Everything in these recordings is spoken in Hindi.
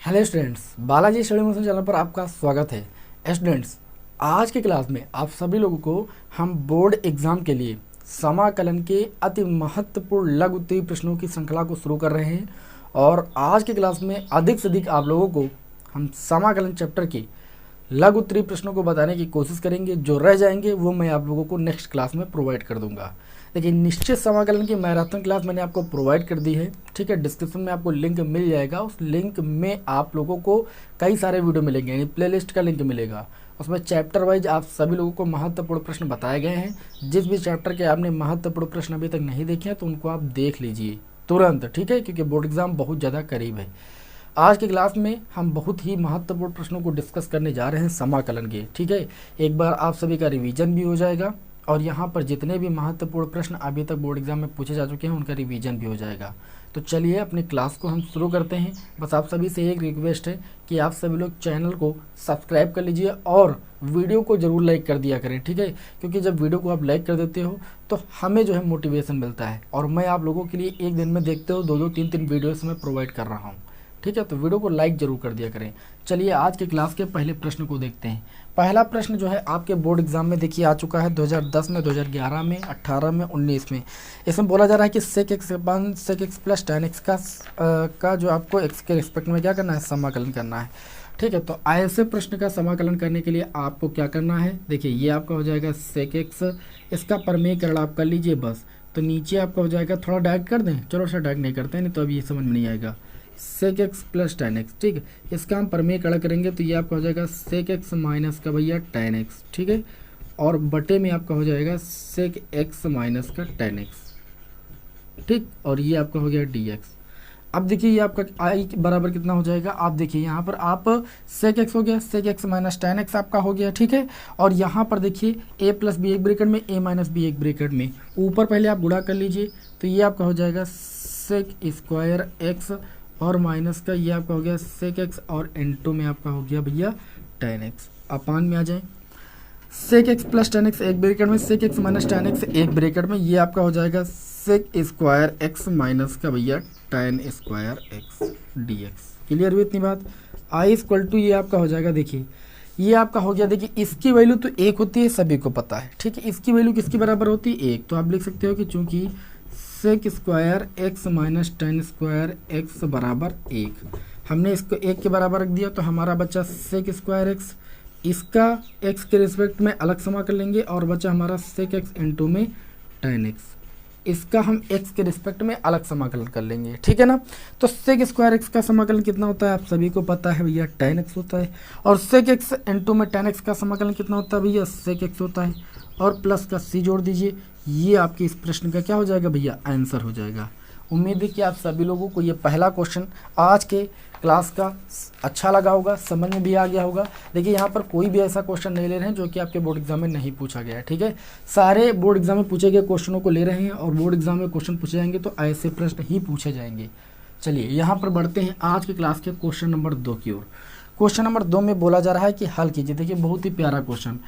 Hello students, Balaji study motion channel पर आपका स्वागत है। स्टूडेंट्स, आज की क्लास में आप सभी लोगों को हम बोर्ड एग्जाम के लिए समाकलन के अति महत्वपूर्ण लघु उत्तरीय प्रश्नों की श्रृंखला को शुरू कर रहे हैं। और आज की क्लास में अधिक से अधिक आप लोगों को हम समाकलन चैप्टर के लघु उत्तरीय प्रश्नों को बताने की कोशिश करेंगे। जो रह जाएंगे वो मैं आप लोगों को नेक्स्ट क्लास में प्रोवाइड कर दूंगा। देखिए, निश्चित समाकलन की मैराथन क्लास मैंने आपको प्रोवाइड कर दी है, ठीक है। डिस्क्रिप्शन में आपको लिंक मिल जाएगा। उस लिंक में आप लोगों को कई सारे वीडियो मिलेंगे, यानी प्लेलिस्ट का लिंक मिलेगा। उसमें चैप्टर वाइज आप सभी लोगों को महत्वपूर्ण प्रश्न बताए गए हैं। जिस भी चैप्टर के आपने महत्वपूर्ण प्रश्न अभी तक नहीं देखे हैं तो उनको आप देख लीजिए तुरंत, ठीक है, क्योंकि बोर्ड एग्जाम बहुत ज़्यादा करीब है। आज की क्लास में हम बहुत ही महत्वपूर्ण प्रश्नों को डिस्कस करने जा रहे हैं समाकलन के, ठीक है। एक बार आप सभी का रिवीजन भी हो जाएगा और यहाँ पर जितने भी महत्वपूर्ण प्रश्न अभी तक बोर्ड एग्जाम में पूछे जा चुके हैं उनका रिवीजन भी हो जाएगा। तो चलिए अपनी क्लास को हम शुरू करते हैं। बस आप सभी से एक रिक्वेस्ट है कि आप सभी लोग चैनल को सब्सक्राइब कर लीजिए और वीडियो को ज़रूर लाइक कर दिया करें, ठीक है। क्योंकि जब वीडियो को आप लाइक कर देते हो तो हमें जो है मोटिवेशन मिलता है और मैं आप लोगों के लिए एक दिन में देखते हो 2-2 3-3 वीडियोस में प्रोवाइड कर रहा हूँ, ठीक है। तो वीडियो को लाइक जरूर कर दिया करें। चलिए आज के क्लास के पहले प्रश्न को देखते हैं। पहला प्रश्न जो है आपके बोर्ड एग्जाम में देखिए आ चुका है 2010 में, 2011 में, 18 में, 19 में। इसमें बोला जा रहा है कि sec x plus tan x का जो आपको x के रिस्पेक्ट में क्या करना है, समाकलन करना है, ठीक है। तो ऐसे प्रश्न का समाकलन करने के लिए आपको क्या करना है, देखिए ये आपका हो जाएगा sec x, इसका परमेयकरण आप कर लीजिए बस। तो नीचे आपका हो जाएगा, थोड़ा डायरेक्ट कर दें, चलो सर डायरेक्ट नहीं करते हैं, नहीं तो अभी ये समझ में नहीं आएगा। Sec x plus tan x, ठीक है। इसका हम परमेयकरण करेंगे तो ये आपका हो जाएगा सेक एक्स माइनस का भैया टेन एक्स, ठीक है। और बटे में आपका हो जाएगा सेक एक्स माइनस का टेन एक्स, ठीक। और ये आपका हो गया डी एक्स। अब देखिए ये आपका आई बराबर कितना हो जाएगा, आप देखिए यहाँ पर आप सेक एक्स हो गया, sec x minus tan x आपका हो गया, ठीक है। और यहाँ पर देखिए ए प्लस बी एक ब्रैकेट में, ए माइनस बी एक ब्रैकेट में, ऊपर पहले आप गुणा कर लीजिए तो ये आपका हो जाएगा सेक स्क्वायर एक्स और माइनस का ये आपका हो गया सेक एक्स और इनटू में आपका हो गया भैया टेन एक्स। अपान में आ जाए sec x plus tan x एक ब्रैकेट में, sec x minus tan x एक ब्रैकेट में, ये आपका हो जाएगा सेक स्क्वायर एक्स माइनस का भैया ten square x d x. Clear हुई इतनी बात। आई इक्वल टू ये आपका हो जाएगा, देखिए ये आपका हो गया, देखिए इसकी वैल्यू तो एक होती है, सभी को पता है, ठीक है। इसकी वैल्यू किसकी बराबर होती है, एक। तो आप लिख सकते हो कि चूंकि sec square x minus tan square x बराबर एक, हमने इसको एक के बराबर रख दिया तो हमारा बच्चा सेक स्क्वायर एक्स, इसका एक्स के रिस्पेक्ट में अलग समाकल लेंगे और बचा हमारा सेक एक्स इंटू में टेन एक्स, इसका हम एक्स के रिस्पेक्ट में अलग समाकलन कर लेंगे, ठीक है ना। तो सेक स्क्वायर एक्स का समाकलन कितना होता है आप सभी को पता है भैया, टेन एक्स होता है। और सेक एक्स इंटू में टेन एक्स का समाकलन कितना होता है भैया, सेक एक्स होता है। और प्लस का सी जोड़ दीजिए, ये आपके इस प्रश्न का क्या हो जाएगा भैया, आंसर हो जाएगा। उम्मीद है कि आप सभी लोगों को ये पहला क्वेश्चन आज के क्लास का अच्छा लगा होगा, समझ में भी आ गया होगा। देखिए यहाँ पर कोई भी ऐसा क्वेश्चन नहीं ले रहे हैं जो कि आपके बोर्ड एग्जाम में नहीं पूछा गया है, ठीक है। सारे बोर्ड एग्जाम में पूछे गए क्वेश्चनों को ले रहे हैं और बोर्ड एग्जाम में क्वेश्चन पूछे जाएंगे तो ऐसे प्रश्न ही पूछे जाएंगे। चलिए यहाँ पर बढ़ते हैं आज की क्लास के क्वेश्चन नंबर 2 की ओर। क्वेश्चन नंबर 2 में बोला जा रहा है कि हल कीजिए। देखिए बहुत ही प्यारा क्वेश्चन।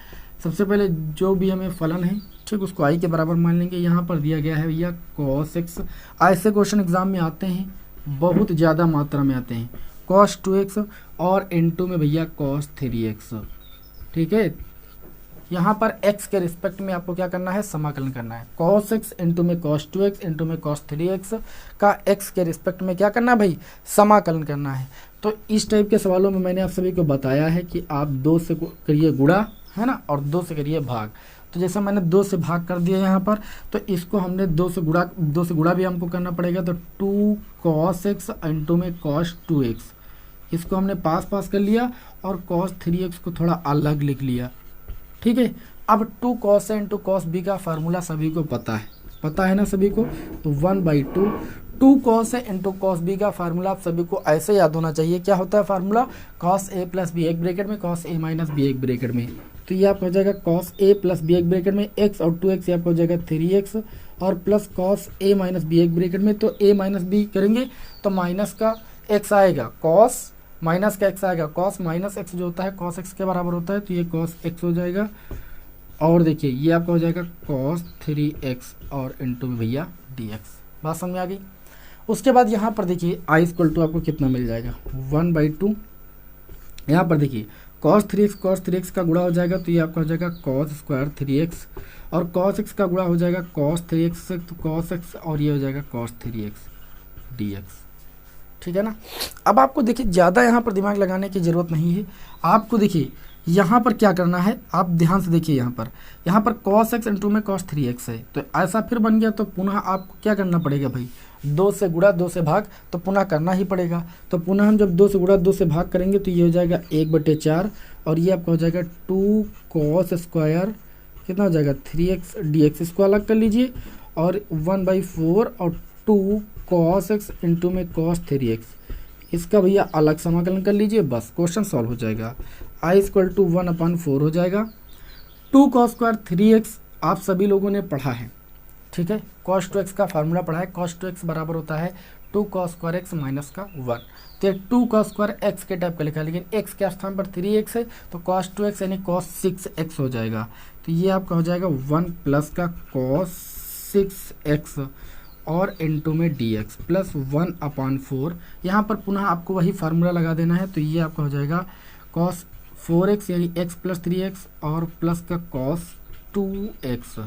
सबसे पहले जो भी हमें फलन है, ठीक, उसको आई के बराबर मान लेंगे। यहाँ पर दिया गया है भैया कॉस एक्स। ऐसे क्वेश्चन एग्जाम में आते हैं, बहुत ज़्यादा मात्रा में आते हैं। कॉस 2x और इनटू में भैया कॉस 3x, ठीक है। यहाँ पर x के रिस्पेक्ट में आपको क्या करना है, समाकलन करना है। कॉस एक्स इंटू में कॉस 2x इंटू में कॉस 3x का x के रिस्पेक्ट में क्या करना है भाई, समाकलन करना है। तो इस टाइप के सवालों में मैंने आप सभी को बताया है कि आप 2 से करिए गुणा, है ना, और 2 से करिए भाग। तो जैसा मैंने 2 से भाग कर दिया यहाँ पर, तो इसको हमने 2 से गुणा भी हमको करना पड़ेगा। तो 2 cos x इंटू में cos 2x, इसको हमने पास कर लिया और cos 3x को थोड़ा अलग लिख लिया, ठीक है। अब 2 cos a into cos b का फार्मूला सभी को पता है ना सभी को। तो 1/2 2 cos a into cos b का फार्मूला आप सभी को ऐसे याद होना चाहिए। क्या होता है formula, cos a plus b एक ब्रैकेट में, cos a माइनस b एक ब्रैकेट में। तो ये आपका हो जाएगा cos a प्लस b एक ब्रैकेट में x और 2x, ये आपका हो जाएगा 3x और plus cos a minus b एक ब्रैकेट में। तो a माइनस b करेंगे तो माइनस का x आएगा, cos माइनस का x आएगा, cos माइनस x जो होता है cos x के बराबर होता है, तो ये cos x हो जाएगा। और देखिए ये आपका हो जाएगा cos 3x और इंटू में भैया dx। बात समझ में आ गई। उसके बाद यहाँ पर देखिए आई इक्वल टू आपको कितना मिल जाएगा 1/2। यहाँ पर देखिए cos 3x का गुणा हो जाएगा तो ये आपका हो जाएगा cos स्क्वायर 3x, और cos x का गुणा हो जाएगा cos 3x से तो cos x, और ये हो जाएगा cos 3x dx। ठीक है ना। अब आपको देखिए ज़्यादा यहाँ पर दिमाग लगाने की ज़रूरत नहीं है। आपको देखिए यहाँ पर क्या करना है, आप ध्यान से देखिए यहाँ पर cos x इंटू में cos 3x है, तो ऐसा फिर बन गया तो पुनः आपको क्या करना पड़ेगा भाई, 2 से गुणा 2 से भाग तो पुनः करना ही पड़ेगा। तो पुनः हम जब 2 से गुणा 2 से भाग करेंगे तो ये हो जाएगा 1/4, और ये आपका हो जाएगा 2 cos स्क्वायर कितना हो जाएगा 3x dx, इसको अलग कर लीजिए, और 1/4 और 2 cos x इंटू में cos 3x, इसका भैया अलग समाकलन कर लीजिए, बस क्वेश्चन सॉल्व हो जाएगा। i इक्वल टू 1/4 हो जाएगा। 2 cos स्क्वायर 3x आप सभी लोगों ने पढ़ा है, ठीक है, cos 2x का फार्मूला पढ़ा है। cos 2x बराबर होता है 2 cos स्क्वायर x माइनस का 1, तो ये 2 cos स्क्वायर x के टाइप का लिखा है, लेकिन x के स्थान पर 3x है तो cos 2x यानी cos 6x हो जाएगा। तो ये आपका हो जाएगा 1 प्लस का cos 6x और इंटू में dx प्लस 1/4। यहाँ पर पुनः आपको वही फार्मूला लगा देना है, तो ये आपका हो जाएगा cos 4x यानी x प्लस 3x और प्लस का cos 2x,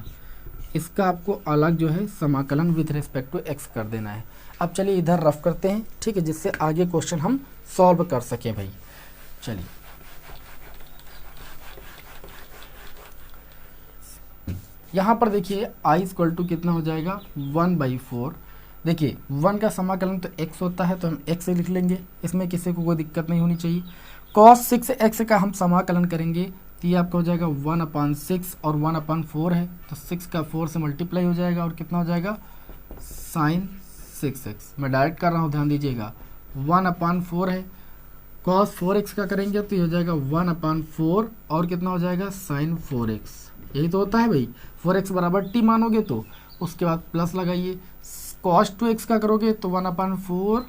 इसका आपको अलग जो है समाकलन विथ रिस्पेक्ट टू x कर देना है। अब चलिए इधर रफ करते हैं, ठीक है, जिससे आगे क्वेश्चन हम सॉल्व कर सकें भाई। चलिए यहाँ पर देखिए i इक्वल टू कितना हो जाएगा 1/4। देखिए 1 का समाकलन तो x होता है तो हम x से लिख लेंगे, इसमें किसी को कोई दिक्कत नहीं होनी चाहिए। cos 6x का हम समाकलन करेंगे तो ये आपका हो जाएगा 1/6 और 1/4 है तो 6 का 4 से मल्टीप्लाई हो जाएगा और कितना हो जाएगा sin 6x। मैं डायरेक्ट कर रहा हूँ, ध्यान दीजिएगा, 1/4 है। cos 4x का करेंगे तो ये हो जाएगा 1/4 और कितना हो जाएगा sin 4x, यही तो होता है भाई। 4x बराबर t मानोगे तो उसके बाद प्लस लगाइए। cos 2x का करोगे तो 1/4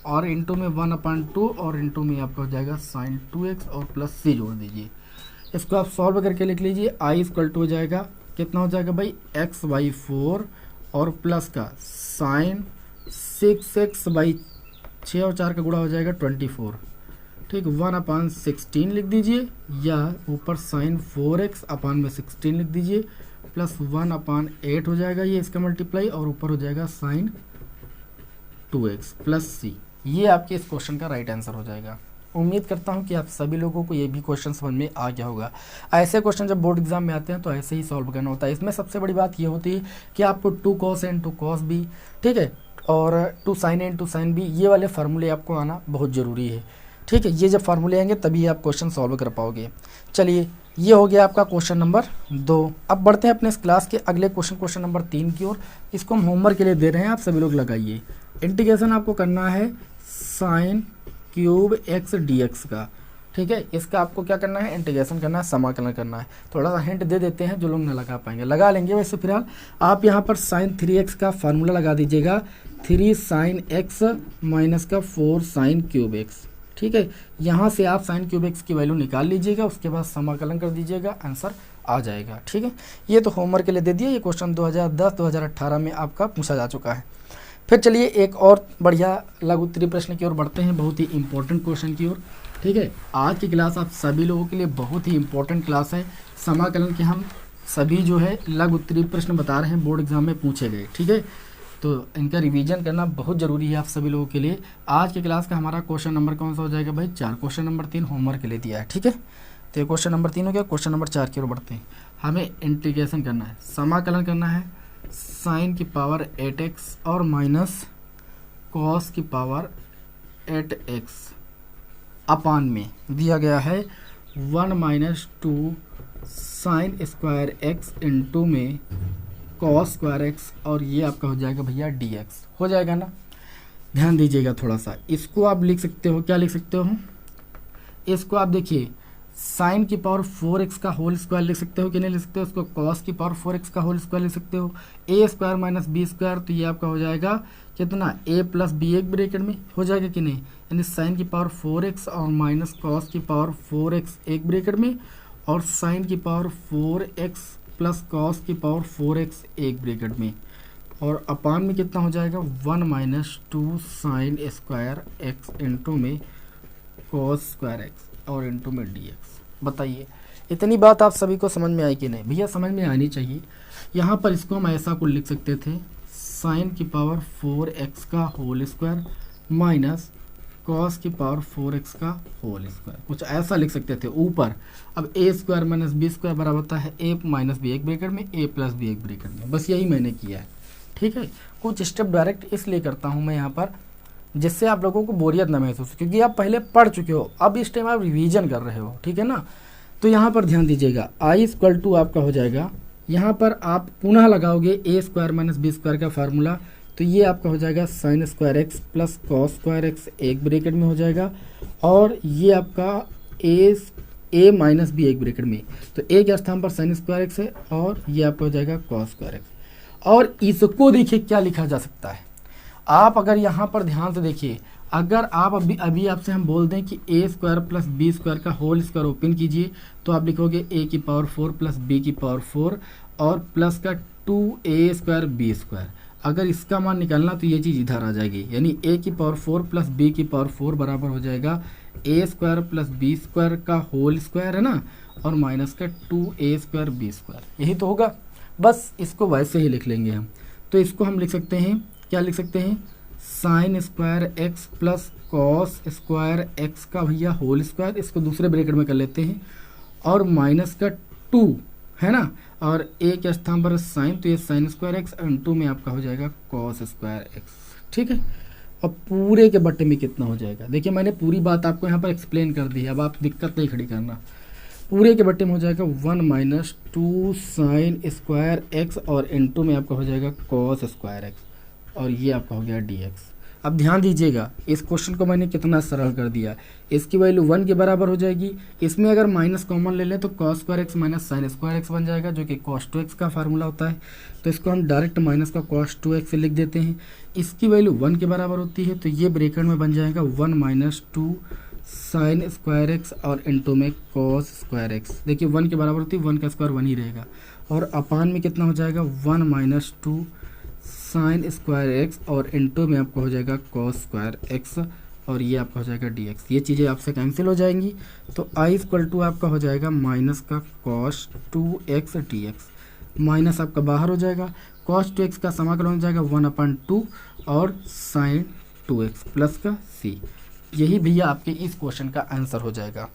और इंटू में 1/2 और इंटू में आपका हो जाएगा sin 2x और प्लस c जोड़ दीजिए। इसको आप सॉल्व करके लिख लीजिए। i इक्वल टू हो जाएगा कितना हो जाएगा भाई x/4 और प्लस का sin 6x/6 और 4 का गुणा हो जाएगा 24, ठीक, 1/16 लिख दीजिए, या ऊपर sin 4x अपान में 16 लिख दीजिए, प्लस 1/8 हो जाएगा ये इसका मल्टीप्लाई, और ऊपर हो जाएगा sin 2x प्लस c। ये आपके इस क्वेश्चन का राइट आंसर हो जाएगा। उम्मीद करता हूँ कि आप सभी लोगों को ये भी क्वेश्चन समझ में आ गया होगा। ऐसे क्वेश्चन जब बोर्ड एग्जाम में आते हैं तो ऐसे ही सॉल्व करना होता है। इसमें सबसे बड़ी बात ये होती है कि आपको 2 cos a into cos b, ठीक है, और 2 sin a into sin b, ये वाले फार्मूले आपको आना बहुत ज़रूरी है, ठीक है। ये जब फार्मूले आएंगे तभी आप क्वेश्चन सॉल्व कर पाओगे। चलिए ये हो गया आपका क्वेश्चन नंबर 2। अब बढ़ते हैं अपने इस क्लास के अगले क्वेश्चन नंबर 3 की ओर। इसको हम होमवर्क के लिए दे रहे हैं, आप सभी लोग लगाइए। इंटीग्रेशन आपको करना है sin क्यूब x dx का, ठीक है। इसका आपको क्या करना है, इंटीग्रेशन करना है, समाकलन करना है। थोड़ा सा हिंट दे देते हैं, जो लोग ना लगा पाएंगे लगा लेंगे। वैसे फिलहाल आप यहाँ पर sin 3x का फार्मूला लगा दीजिएगा, 3 sin x माइनस का 4 sin क्यूब x, ठीक है। यहाँ से आप sin क्यूब x की वैल्यू निकाल लीजिएगा, उसके बाद समाकलन कर दीजिएगा, आंसर आ जाएगा, ठीक है। ये तो होमवर्क के लिए दे दिया। ये क्वेश्चन 2010-2018 में आपका पूछा जा चुका है। फिर चलिए एक और बढ़िया लघु उत्तरीय प्रश्न की ओर बढ़ते हैं, बहुत ही इंपॉर्टेंट क्वेश्चन की ओर, ठीक है। आज की क्लास आप सभी लोगों के लिए बहुत ही इंपॉर्टेंट क्लास है। समाकलन के हम सभी जो है लघु उत्तरीय प्रश्न बता रहे हैं, बोर्ड एग्जाम में पूछे गए, ठीक है। तो इनका रिवीजन करना बहुत ज़रूरी है आप सभी लोगों के लिए। आज की क्लास का हमारा क्वेश्चन नंबर कौन सा हो जाएगा भाई, 4। क्वेश्चन नंबर 3 होमवर्क के लिए दिया है, ठीक है। तो ये क्वेश्चन नंबर 3 हो गया। क्वेश्चन नंबर 4 की ओर बढ़ते हैं। हमें इंटीग्रेशन करना है, समाकलन करना है sin की पावर 8x और माइनस cos की पावर 8x अपान में दिया गया है 1 minus 2 sin square x into में cos स्क्वायर x, और ये आपका हो जाएगा भैया dx, हो जाएगा ना। ध्यान दीजिएगा थोड़ा सा, इसको आप लिख सकते हो, क्या लिख सकते हो, इसको आप देखिए साइन की पावर 4x का होल स्क्वायर लिख सकते हो कि नहीं लिख सकते हो, उसको cos की पावर 4x का होल स्क्वायर लिख सकते हो, a square minus B square, तो ये आपका हो जाएगा कितना a प्लस बी एक ब्रैकेट में हो जाएगा कि नहीं, यानी साइन की पावर 4x और माइनस cos की पावर 4x एक ब्रैकेट में, और साइन की पावर 4x प्लस cos की पावर 4x एक ब्रैकेट में। और अपान में कितना हो जाएगा 1 minus 2 sine square x into में कॉस स्क्वायर एक्स और इंटू में डी एक्स। बताइए इतनी बात आप सभी को समझ में आई कि नहीं? भैया समझ में आनी चाहिए। यहाँ पर इसको हम ऐसा कुछ लिख सकते थे, साइन की पावर 4x का होल स्क्वायर माइनस कॉस की पावर 4x का होल स्क्वायर, कुछ ऐसा लिख सकते थे ऊपर। अब ए स्क्वायर माइनस बी स्क्वायर बराबर होता है ए माइनस बी एक ब्रैकेट में, ए प्लस बी एक ब्रैकेट में। बस यही मैंने किया है, ठीक है। कुछ स्टेप डायरेक्ट इसलिए करता हूँ मैं यहाँ पर जिससे आप लोगों को बोरियत ना महसूस, क्योंकि आप पहले पढ़ चुके हो, अब इस टाइम आप रिवीजन कर रहे हो, ठीक है ना। तो यहाँ पर ध्यान दीजिएगा, आई इक्वल टू आपका हो जाएगा, यहाँ पर आप पुनः लगाओगे ए स्क्वायर माइनस बी स्क्वायर का फार्मूला, तो ये आपका हो जाएगा sine square x plus cos square x एक ब्रैकेट में हो जाएगा, और ये आपका ए माइनस बी एक ब्रैकेट में, तो ए के स्थान पर साइन स्क्वायर एक्स है और ये आपका हो जाएगा कॉस स्क्वायर एक्स। और इसको देखिए क्या लिखा जा सकता है, आप अगर यहाँ पर ध्यान से देखिए, अगर आप अभी आपसे हम बोल दें कि ए स्क्वायर प्लस बी स्क्वायर का होल स्क्वायर ओपन कीजिए, तो आप लिखोगे ए की पावर 4 प्लस बी की पावर 4 और प्लस का 2a स्क्वायर बी स्क्वायर। अगर इसका मान निकालना तो ये चीज़ इधर आ जाएगी, यानी ए की पावर 4 प्लस बी की पावर 4 बराबर हो जाएगा ए स्क्वायर प्लस बी स्क्वायर का होल स्क्वायर है ना, और माइनस का 2a स्क्वायर बी स्क्वायर, यही तो होगा। बस इसको वैसे ही लिख लेंगे हम। तो इसको हम लिख सकते हैं, क्या लिख सकते हैं, sine square x plus cos square x का भैया होल स्क्वायर, इसको दूसरे ब्रैकेट में कर लेते हैं, और माइनस का 2 है ना, और ए के स्थान पर साइन, तो ये साइन स्क्वायर एक्स और 2 में आपका हो जाएगा कॉस स्क्वायर एक्स, ठीक है। अब पूरे के बट्टे में कितना हो जाएगा, देखिए मैंने पूरी बात आपको यहाँ पर एक्सप्लेन कर दी है, अब आप दिक्कत नहीं खड़ी करना। पूरे के बट्टे में हो जाएगा 1 माइनस 2 साइन स्क्वायर एक्स और इंटू में आपका हो जाएगा कॉस स्क्वायर एक्स, और ये आपका हो गया डी एक्स। अब ध्यान दीजिएगा, इस क्वेश्चन को मैंने कितना सरल कर दिया। इसकी वैल्यू 1 के बराबर हो जाएगी, इसमें अगर माइनस कॉमन ले लें तो cos square x minus sine square x बन जाएगा, जो कि कॉस 2x का फार्मूला होता है। तो इसको हम डायरेक्ट माइनस का कॉस 2x से लिख देते हैं। इसकी वैल्यू 1 के बराबर होती है, तो ये ब्रैकेट में बन जाएगा 1 माइनस 2 साइन स्क्वायर एक्स और इंटू में कॉस स्क्वायर एक्स। देखिए 1 के बराबर होती है, 1 का स्क्वायर 1 ही रहेगा, और अपान में कितना हो जाएगा 1 माइनस 2 साइन स्क्वायर एक्स और इंटू में आपको हो जाएगा कॉस स्क्वायर एक्स, और ये आपका हो जाएगा डी एक्स। ये चीज़ें आपसे कैंसिल हो जाएंगी, तो आई इक्वल टू आपका हो जाएगा माइनस का cos 2x D x, minus आपका बाहर हो जाएगा, कॉस 2x का समाकलन हो जाएगा 1/2 और साइन 2x प्लस का c। यही भैया आपके इस क्वेश्चन का आंसर हो जाएगा,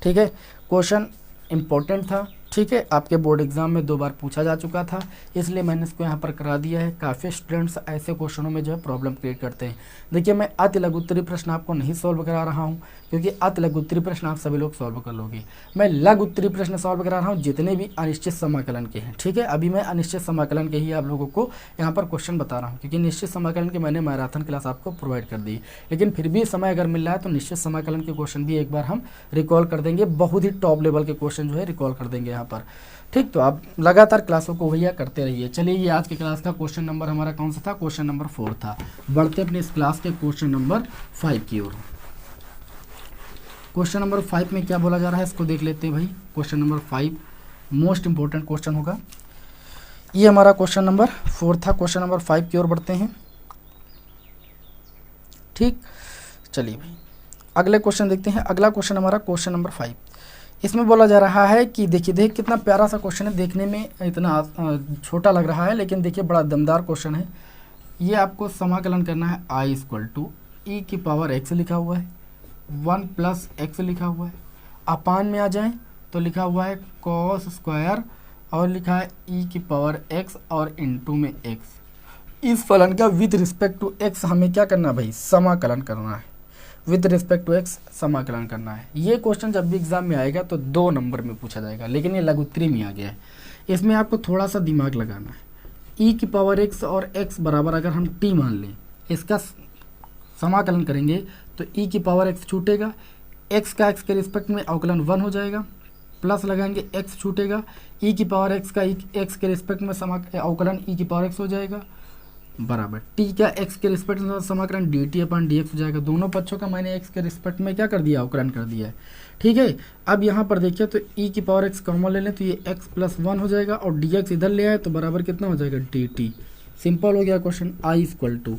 ठीक है। क्वेश्चन इम्पोर्टेंट था, ठीक है, आपके बोर्ड एग्जाम में 2 बार पूछा जा चुका था, इसलिए मैंने इसको यहाँ पर करा दिया है। काफ़ी स्टूडेंट्स ऐसे क्वेश्चनों में जो है प्रॉब्लम क्रिएट करते हैं। देखिए मैं अति लघु उत्तरी प्रश्न आपको नहीं सॉल्व करा रहा हूँ, क्योंकि अति लघु उत्तरी प्रश्न आप सभी लोग सॉल्व कर लोगे। मैं लघु उत्तरी प्रश्न सॉल्व करा रहा हूँ जितने भी अनिश्चित समाकलन के हैं, ठीक है। अभी मैं अनिश्चित समाकलन के ही आप लोगों को यहाँ पर क्वेश्चन बता रहा हूँ, क्योंकि निश्चित समाकलन की मैंने मैराथन क्लास आपको प्रोवाइड कर दी, लेकिन फिर भी समय अगर मिल रहा है तो निश्चित समाकलन के क्वेश्चन भी एक बार हम रिकॉल कर देंगे। बहुत ही टॉप लेवल के क्वेश्चन जो है रिकॉल कर देंगे यहाँ पर, ठीक। तो आप लगातार क्लासों को भैया करते रहिए। चलिए ये आज की क्लास का क्वेश्चन नंबर हमारा कौन सा था, क्वेश्चन नंबर 4 था। बढ़ते अपने इस क्लास के क्वेश्चन नंबर 5 की ओर। क्वेश्चन नंबर 5 में क्या बोला जा रहा है इसको देख लेते हैं भाई। Question number 5 most important question होगा। ये हमारा क्वेश्चन नंबर 4 था। क्वेश्चन नंबर 5 की ओर बढ़ते हैं, ठीक। चलिए भाई अगले क्वेश्चन देखते हैं। अगला क्वेश्चन हमारा क्वेश्चन नंबर 5, इसमें बोला जा रहा है कि देखिए कितना प्यारा सा क्वेश्चन है, देखने में इतना छोटा लग रहा है, लेकिन देखिए बड़ा दमदार क्वेश्चन है। ये आपको समाकलन करना है आई इक्वल टू ई की पावर एक्स लिखा हुआ है, 1 प्लस एक्स लिखा हुआ है, अपान में आ जाए तो लिखा हुआ है कॉस स्क्वायर और लिखा है ई की पावर एक्स और इंटू में एक्स। इस फलन का विद रिस्पेक्ट टू एक्स हमें क्या करना है भाई, समाकलन करना है। विद रिस्पेक्ट टू एक्स समाकलन करना है। ये क्वेश्चन जब भी एग्जाम में आएगा तो 2 नंबर में पूछा जाएगा, लेकिन ये लघुत्तरी में आ गया है। इसमें आपको थोड़ा सा दिमाग लगाना है। ई की पावर एक्स और एक्स बराबर अगर हम टी मान लें, इसका समाकलन करेंगे तो ई की पावर एक्स छूटेगा, एक्स का एक्स के रिस्पेक्ट में अवकलन 1 हो जाएगा, प्लस लगाएंगे एक्स छूटेगा, ई की पावर एक्स का एक्स के रिस्पेक्ट में अवकलन ई की पावर एक्स हो जाएगा, बराबर टी का एक्स के रिस्पेक्ट में समाकलन डी टी अपन डी एक्स हो जाएगा। दोनों पक्षों का मैंने एक्स के रिस्पेक्ट में क्या कर दिया, अवकलन कर दिया है, ठीक है। अब यहाँ पर देखिए तो ई की पावर एक्स कॉमन ले लें तो ये एक्स प्लस 1 हो जाएगा, और डी एक्स इधर ले आए तो बराबर कितना हो जाएगा डी टी, सिंपल हो गया क्वेश्चन। आई इक्वल टू,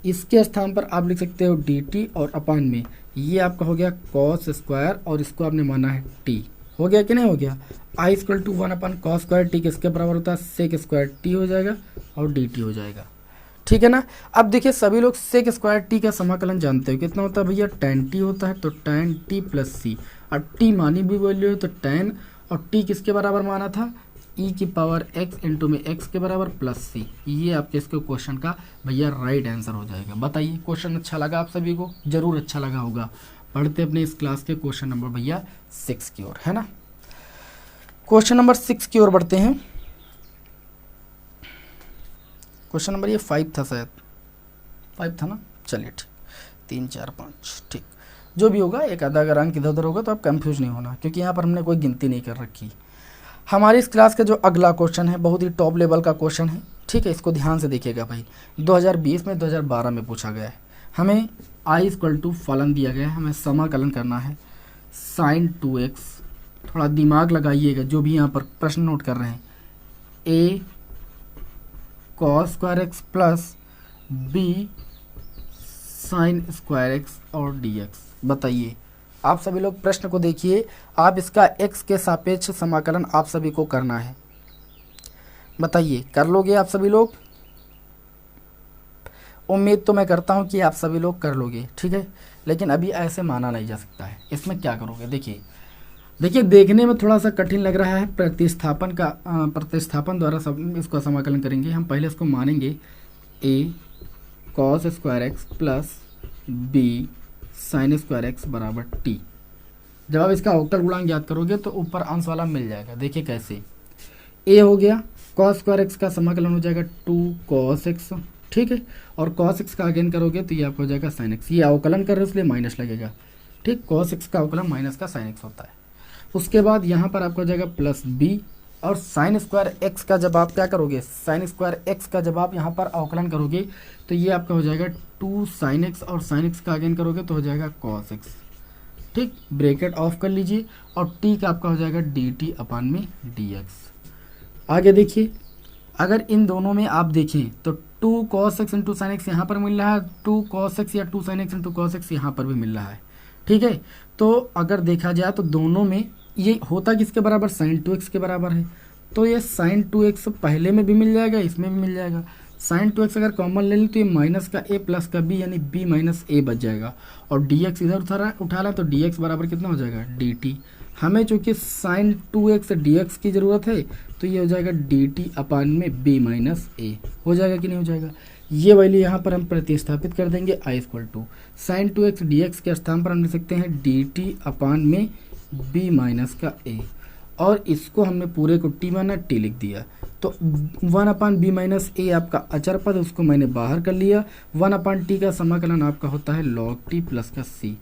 इसके स्थान पर आप लिख सकते हो डी टी और अपान में ये आपका हो गया कॉस स्क्वायर और इसको आपने माना है टी। हो गया कि नहीं हो गया। I equal to 1/cos square T किसके बराबर होता है, सेक स्क्वायर टी हो जाएगा और डी टी हो जाएगा। ठीक है ना। अब देखिए सभी लोग सेक स्क्वायर टी का समाकलन जानते हो कितना होता है भैया, tan टी होता है, तो tan टी प्लस सी। अब टी मानी भी वैल्यू है तो tan, और टी किसके बराबर माना था, ई की पावर x इंटू में x के बराबर प्लस सी। ये आपके इसके क्वेश्चन का भैया राइट आंसर हो जाएगा। बताइए क्वेश्चन अच्छा लगा आप सभी को, जरूर अच्छा लगा होगा। पढ़ते अपने इस क्लास के क्वेश्चन नंबर भैया 6 की ओर, है ना। क्वेश्चन नंबर 6 की ओर बढ़ते हैं। क्वेश्चन नंबर ये 5 था, शायद 5 था ना। चलिए ठीक, 3 4 5 ठीक, जो भी होगा एक आधा अगर अंक इधर उधर होगा तो आप कंफ्यूज नहीं होना, क्योंकि यहाँ पर हमने कोई गिनती नहीं कर रखी। हमारी इस क्लास का जो अगला क्वेश्चन है बहुत ही टॉप लेवल का क्वेश्चन है। ठीक है, इसको ध्यान से देखिएगा भाई। 2020 में 2012 में पूछा गया है। हमें आई इक्वल टू फलन दिया गया है, हमें समाकलन करना है sin 2x। थोड़ा दिमाग लगाइएगा जो भी यहाँ पर प्रश्न नोट कर रहे हैं। a cos square x plus b sin square x और dx। बताइए आप सभी लोग प्रश्न को देखिए, आप इसका x के सापेक्ष समाकलन आप सभी को करना है। बताइए कर लोगे आप सभी लोग, उम्मीद तो मैं करता हूं कि आप सभी लोग कर लोगे। ठीक है, लेकिन अभी ऐसे माना नहीं जा सकता है। इसमें क्या करोगे, देखिए देखने में थोड़ा सा कठिन लग रहा है। प्रतिस्थापन द्वारा सब इसको समाकलन करेंगे। हम पहले इसको मानेंगे a cos square x plus b sin square x बराबर t। जब आप इसका अवकल गुणांक याद करोगे तो ऊपर अंश वाला मिल जाएगा। देखिए कैसे, a हो गया cos स्क्वायर एक्स का समाकलन हो जाएगा 2 cos x। ठीक है, और cos x का अगेन करोगे तो ये आपको हो जाएगा sin x। ये अवकलन कर रहे हो इसलिए माइनस लगेगा। ठीक, cos x का अवकलन माइनस का sin x होता है। उसके बाद यहाँ पर आपको हो जाएगा प्लस b, और साइन स्क्वायर एक्स का जब आप क्या करोगे, साइन स्क्वायर एक्स का जब आप यहाँ पर अवकलन करोगे तो ये आपका हो जाएगा 2 sin x, और sin x का अगेन करोगे तो हो जाएगा cos x। ठीक, ब्रैकेट ऑफ कर लीजिए और t का आपका हो जाएगा dt अपान में dx। आगे देखिए, अगर इन दोनों में आप देखें तो 2 cos x into sine x यहाँ पर मिल रहा है, 2 cos x या 2 sin x into cos x यहाँ पर भी मिल रहा है। ठीक है, तो अगर देखा जाए तो दोनों में ये होता किसके बराबर, sin 2x के बराबर है। तो ये sin 2x पहले में भी मिल जाएगा, इसमें भी मिल जाएगा। sin 2x अगर कॉमन ले लें तो ये माइनस का a प्लस का b यानी b माइनस a बच जाएगा, और dx इधर उठा रहा है तो dx बराबर कितना हो जाएगा dt। हमें चूँकि sin 2x dx की ज़रूरत है तो ये हो जाएगा dt अपान में b माइनस a। हो जाएगा कि नहीं हो जाएगा। ये वैल्यू यहाँ पर हम प्रतिस्थापित कर देंगे। I equal to sine 2x dx के स्थान पर हम लिख सकते हैं dt अपान में b माइनस का a, और इसको हमने पूरे को t माना, t लिख दिया। तो 1 अपान b माइनस a आपका अचर पद, उसको मैंने बाहर कर लिया। 1 अपान t का समाकलन आपका होता है log t प्लस का c।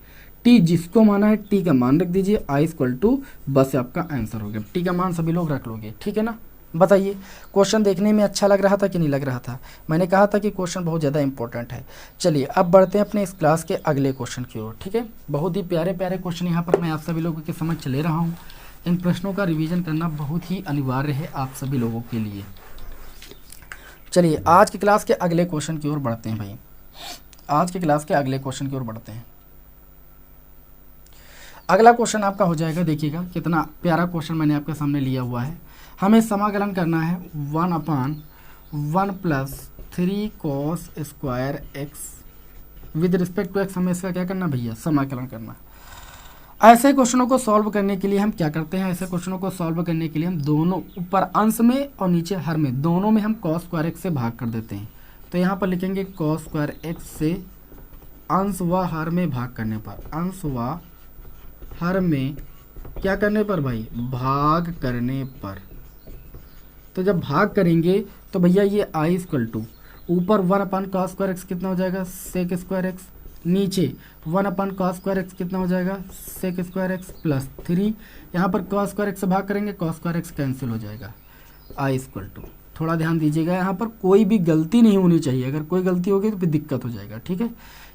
t जिसको माना है t का मान रख दीजिए। आई इक्वल टू बस आपका आंसर हो गया। t का मान सभी लोग रख लोगे, ठीक है ना। बताइए क्वेश्चन देखने में अच्छा लग रहा था कि नहीं लग रहा था। मैंने कहा था कि क्वेश्चन बहुत ज़्यादा इंपॉर्टेंट है। चलिए अब बढ़ते हैं अपने इस क्लास के अगले क्वेश्चन की ओर। ठीक है, बहुत ही प्यारे प्यारे क्वेश्चन यहाँ पर मैं आप सभी लोगों के समझ ले रहा हूँ। इन प्रश्नों का रिवीजन करना बहुत ही अनिवार्य है आप सभी लोगों के लिए। चलिए आज की क्लास के अगले क्वेश्चन की ओर बढ़ते हैं भाई। आज की क्लास के अगले क्वेश्चन की ओर बढ़ते हैं। अगला क्वेश्चन आपका हो जाएगा, देखिएगा कितना प्यारा क्वेश्चन मैंने आपके सामने लिया हुआ है। हमें समाकलन करना है 1 अपान 1 plus 3 cos square x with respect to x. हमें इसका क्या करना भैया, समाकलन करना। ऐसे क्वेश्चनों को सॉल्व करने के लिए हम क्या करते हैं, ऐसे क्वेश्चनों को सॉल्व करने के लिए हम दोनों ऊपर अंश में और नीचे हर में, दोनों में हम cos स्क्वायर एक्स से भाग कर देते हैं। तो यहाँ पर लिखेंगे cos स्क्वायर एक्स से अंश व हर में भाग करने पर, अंश व हर में क्या करने पर भाई, भाग करने पर। तो जब भाग करेंगे तो भैया ये आई इक्वल टू ऊपर 1 अपान cos स्क्वायर एक्स कितना हो जाएगा, सेक स्क्वायर एक्स, नीचे 1 अपान cos स्क्वायर एक्स कितना हो जाएगा, सेक स्क्वायर एक्स प्लस 3। यहाँ पर cos स्क्वायर एक्स से भाग करेंगे, cos स्क्वायर एक्स कैंसिल हो जाएगा। आई इक्वल टू, थोड़ा ध्यान दीजिएगा, यहाँ पर कोई भी गलती नहीं होनी चाहिए। अगर कोई गलती होगी तो फिर दिक्कत हो जाएगा। ठीक है,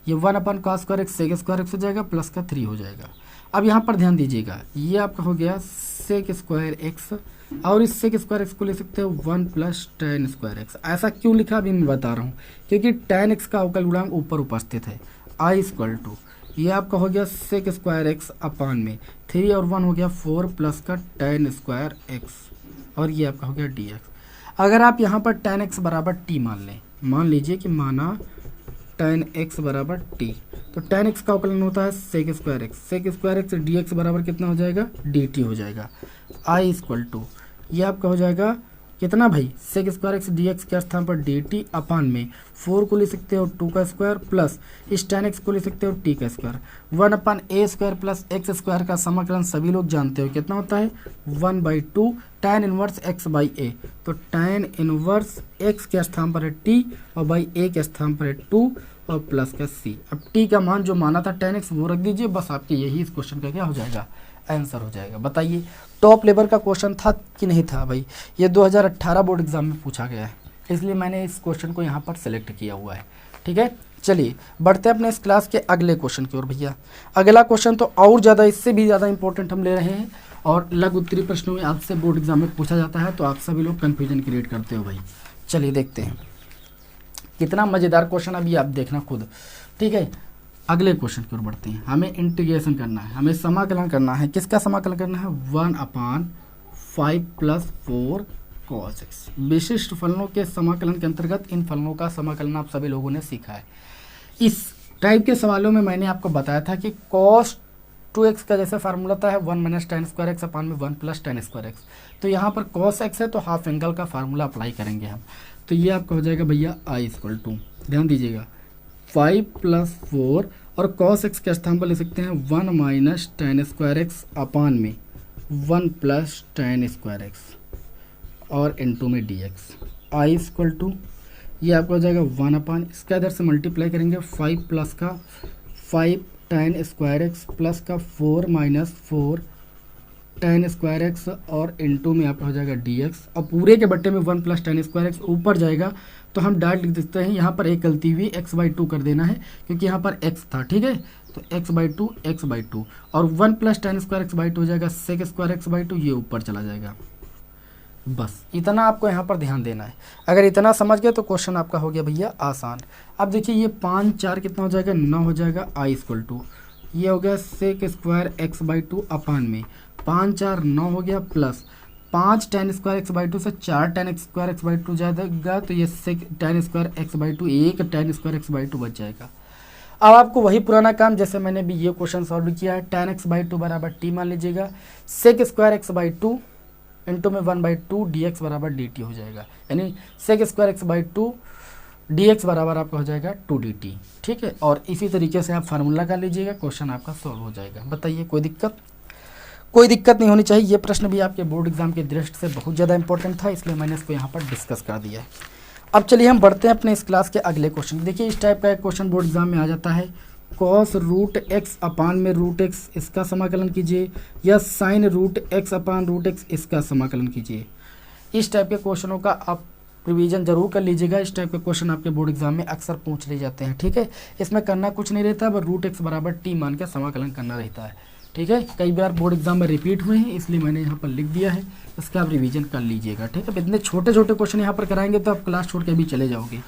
ये 1 अपान cos square x sec square x हो जाएगा प्लस का 3 हो जाएगा। अब यहाँ पर ध्यान दीजिएगा, ये आपका हो गया सेक स्क्वायर एक्स, और इस सेक स्क्वायर एक्स को ले सकते हो 1 प्लस टेन स्क्वायर एक्स। ऐसा क्यों लिखा अभी मैं बता रहा हूँ, क्योंकि टेन एक्स का अवकल गुणांक ऊपर उपस्थित है। आई इक्वल टू ये आपका हो गया सेक स्क्वायर एक्स अपान में 3 और 1 हो गया 4 प्लस का टेन स्क्वायर एक्स, और ये आपका हो गया डी एक्स। अगर आप यहाँ पर टेन एक्स बराबर टी मान लें, मान लीजिए कि माना टेन एक्स बराबर टी, तो टेन एक्स का अवकलन होता है sec square x, sec square x d x बराबर कितना हो जाएगा, डी टी हो जाएगा। आई इक्वल टू ये आपका हो जाएगा कितना भाई, sec square x d x के स्थान पर डी टी अपान में 4 को ले सकते हो 2 का स्क्वायर प्लस इस टेन एक्स को ले सकते हो टी का स्क्वायर, 1 अपान ए स्क्वायर प्लस एक्स स्क्वायर का समाकलन सभी लोग जानते हो कितना होता है 1/2 tan इनवर्स एक्स बाई ए। तो tan इनवर्स एक्स के स्थान पर है टी और बाई ए के स्थान पर है 2 और प्लस का सी। अब टी का मान जो माना था tan एक्स वो रख दीजिए, बस आपके यही इस क्वेश्चन का क्या हो जाएगा, आंसर हो जाएगा। बताइए टॉप लेवल का क्वेश्चन था कि नहीं था भाई, ये 2018 बोर्ड एग्जाम में पूछा गया है, इसलिए मैंने इस क्वेश्चन को यहाँ पर सेलेक्ट किया हुआ है। ठीक है, चलिए बढ़ते हैं अपने इस क्लास के अगले क्वेश्चन की ओर। भैया अगला क्वेश्चन तो और ज़्यादा, इससे भी ज़्यादा इंपॉर्टेंट हम ले रहे हैं, और लघु उत्तरीय प्रश्नों में आपसे बोर्ड एग्जाम में पूछा जाता है, तो आप सभी लोग कन्फ्यूजन क्रिएट करते हो भाई। चलिए देखते हैं कितना मज़ेदार क्वेश्चन, अभी आप देखना खुद। ठीक है, अगले क्वेश्चन की ओर बढ़ते हैं। हमें इंटीग्रेशन करना है, हमें समाकलन करना है। किसका समाकलन करना है, 1/5 + 4 cos x। विशिष्ट फलनों के समाकलन के अंतर्गत इन फलनों का समाकलन आप सभी लोगों ने सीखा है। इस टाइप के सवालों में मैंने आपको बताया था कि cos 2x का जैसे फार्मूला था है 1 - tan स्क्वायर एक्स अपान में 1 + tan स्क्वायर एक्स। तो यहाँ पर cos x है तो हाफ एंगल का फार्मूला अप्लाई करेंगे हम। तो ये आपका हो जाएगा भैया आई इक्वल टू, ध्यान दीजिएगा 5 + 4 और cos x के स्थान पर ले सकते हैं 1 - tan स्क्वायर एक्स अपान में 1 + tan स्क्वायर एक्स और इनटू में dx। आई इक्वल टू ये आपका हो जाएगा 1 अपान, इसका इधर से मल्टीप्लाई करेंगे 5 प्लस का 5 tan स्क्वायर एक्स प्लस का 4 - 4 tan स्क्वायर एक्स और इनटू में आपका हो जाएगा dx। और पूरे के बट्टे में 1 + tan स्क्वायर एक्स ऊपर जाएगा तो हम डायरेक्ट लिख देते हैं, यहाँ पर एक गलती हुई x/2 कर देना है क्योंकि यहाँ पर x था। ठीक है, तो x/2 और 1 + tan स्क्वायर x/2 हो जाएगा सेक स्क्वायर x/2, ये ऊपर चला जाएगा। बस इतना आपको यहाँ पर ध्यान देना है। अगर इतना समझ गए तो क्वेश्चन आपका हो गया भैया आसान। अब देखिए ये 5 4 कितना हो जाएगा, 9 हो जाएगा। आई इक्वल टू ये हो गया सेक स्क्वायर x/2 अपान में 5 4 9 हो गया प्लस 5 tan स्क्वायर x/2 से 4 tan स्क्वायर x/2 जाएगा, तो ये सेक tan square x/2 1 tan square x/2 बच जाएगा। अब आपको वही पुराना काम जैसे मैंने भी ये क्वेश्चन सॉल्व किया है, tan x/2 बराबर टी मान लीजिएगा, सेक स्क्वायर x/2 इंटू में 1/2 dx बराबर dt हो जाएगा, यानी सेक स्क्वायर x/2 dx बराबर आपका हो जाएगा 2 dt। ठीक है, और इसी तरीके से आप फार्मूला कर लीजिएगा, क्वेश्चन आपका सॉल्व हो जाएगा। बताइए कोई दिक्कत? कोई दिक्कत नहीं होनी चाहिए। ये प्रश्न भी आपके बोर्ड एग्जाम की दृष्टि से बहुत ज़्यादा इंपॉर्टेंट था, इसलिए मैंने इसको यहाँ पर डिस्कस कर दिया है। अब चलिए हम बढ़ते हैं अपने इस क्लास के अगले क्वेश्चन। देखिए इस टाइप का एक क्वेश्चन बोर्ड एग्जाम में आ जाता है, cos √x अपान में √x इसका समाकलन कीजिए, या sin √x अपान √x इसका समाकलन कीजिए। इस टाइप के क्वेश्चनों का आप रिवीजन जरूर कर लीजिएगा। इस टाइप के क्वेश्चन आपके बोर्ड एग्जाम में अक्सर पूछ ले जाते हैं। ठीक है, इसमें करना कुछ नहीं रहता, बस √x बराबर टी मान के समाकलन करना रहता है। ठीक है, कई बार बोर्ड एग्जाम में रिपीट हुए हैं, इसलिए मैंने यहाँ पर लिख दिया है, इसका आप रिवीजन कर लीजिएगा। ठीक है, इतने छोटे छोटे क्वेश्चन यहाँ पर कराएंगे तो आप क्लास छोड़ के भी चले जाओगे।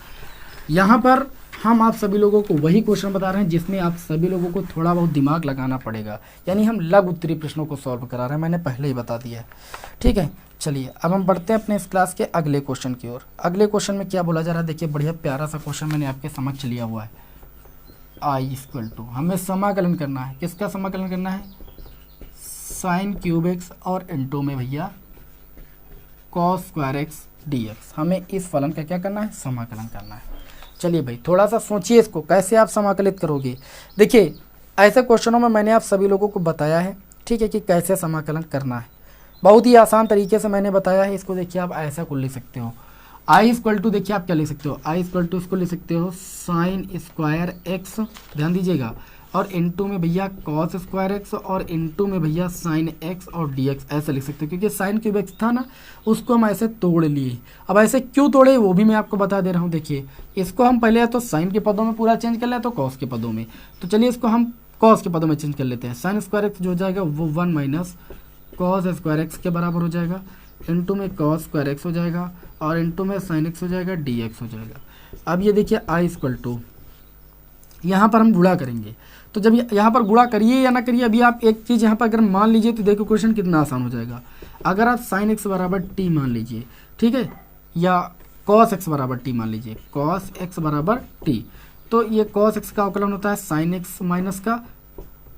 यहाँ पर हम आप सभी लोगों को वही क्वेश्चन बता रहे हैं जिसमें आप सभी लोगों को थोड़ा बहुत दिमाग लगाना पड़ेगा, यानी हम लघु उत्तरीय प्रश्नों को सॉल्व करा रहे हैं, मैंने पहले ही बता दिया है। ठीक है, चलिए अब हम बढ़ते हैं अपने इस क्लास के अगले क्वेश्चन की ओर। अगले क्वेश्चन में क्या बोला जा रहा है, देखिए बढ़िया प्यारा सा क्वेश्चन मैंने आपके समक्ष लिया हुआ है। आई इक्वल टू हमें समाकलन करना है, किसका समाकलन करना है, साइन क्यूब एक्स और इंटू में भैया कॉस स्क्वायर एक्स dx। हमें इस फलन का क्या करना है, समाकलन करना है। चलिए भाई थोड़ा सा सोचिए इसको कैसे आप समाकलित करोगे। देखिए ऐसे क्वेश्चनों में मैंने आप सभी लोगों को बताया है, ठीक है, कि कैसे समाकलन करना है। बहुत ही आसान तरीके से मैंने बताया है। इसको देखिए आप ऐसा को लिख सकते हो, आई इक्वल टू देखिए आप क्या लिख सकते हो, आई इक्वल टू इसको लिख सकते हो साइन स्क्वायर एक्स, ध्यान दीजिएगा, और इनटू में भैया कॉस स्क्वायर एक्स और इनटू में भैया साइन एक्स और dx ऐसे लिख सकते हो, क्योंकि साइन क्यूब एक्स था ना उसको हम ऐसे तोड़ लिए। अब ऐसे क्यों तोड़े वो भी मैं आपको बता दे रहा हूँ। देखिए इसको हम पहले तो साइन के पदों में पूरा चेंज कर लें तो कॉस के पदों में, तो चलिए इसको हम कॉस के पदों में चेंज कर लेते हैं। साइन स्क्वायर एक्स जो हो जाएगा वो 1 माइनस कॉस स्क्वायर एक्स के बराबर हो जाएगा, इनटू में कॉस स्क्वायर एक्स हो जाएगा और इनटू में साइन एक्स हो जाएगा, डी एक्स हो जाएगा। अब ये देखिए आई इक्वल टू, यहाँ पर हम गुणा करेंगे, तो जब यहाँ पर गुणा करिए या ना करिए, अभी आप एक चीज़ यहाँ पर अगर मान लीजिए तो देखो क्वेश्चन कितना आसान हो जाएगा। अगर आप साइन एक्स बराबर टी मान लीजिए, ठीक है, या कॉस एक्स बराबर टी मान लीजिए, कॉस एक्स बराबर टी, तो ये कॉस एक्स का अवकलन होता है साइन एक्स माइनस का,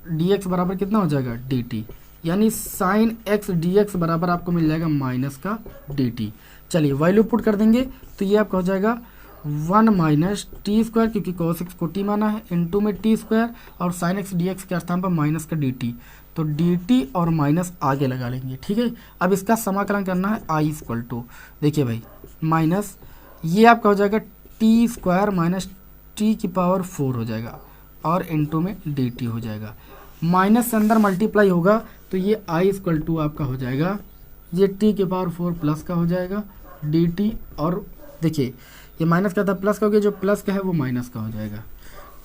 डी एक्स बराबर कितना हो जाएगा डी टी, यानी साइन एक्स डी एक्स बराबर आपको मिल जाएगा माइनस का डी टी। चलिए वैल्यू पुट कर देंगे तो ये आपका हो जाएगा 1 माइनस टी स्क्वायर, क्योंकि कॉस एक्स को टी माना है, इनटू में टी स्क्वायर और साइन एक्स डी एक्स के स्थान पर माइनस का डी टी, तो डी टी और माइनस आगे लगा लेंगे, ठीक है। अब इसका समाकलन करना है आई इक्वल टू, देखिए भाई माइनस ये आपका हो जाएगा टी स्क्वायर माइनस टी की पावर 4 हो जाएगा और इनटू में डी टी हो जाएगा, माइनस से अंदर मल्टीप्लाई होगा तो ये आई इक्वल टू आपका हो जाएगा, ये टी की पावर 4 प्लस का हो जाएगा डी टी, और देखिए ये माइनस का था प्लस का हो गया, जो प्लस का है वो माइनस का हो जाएगा।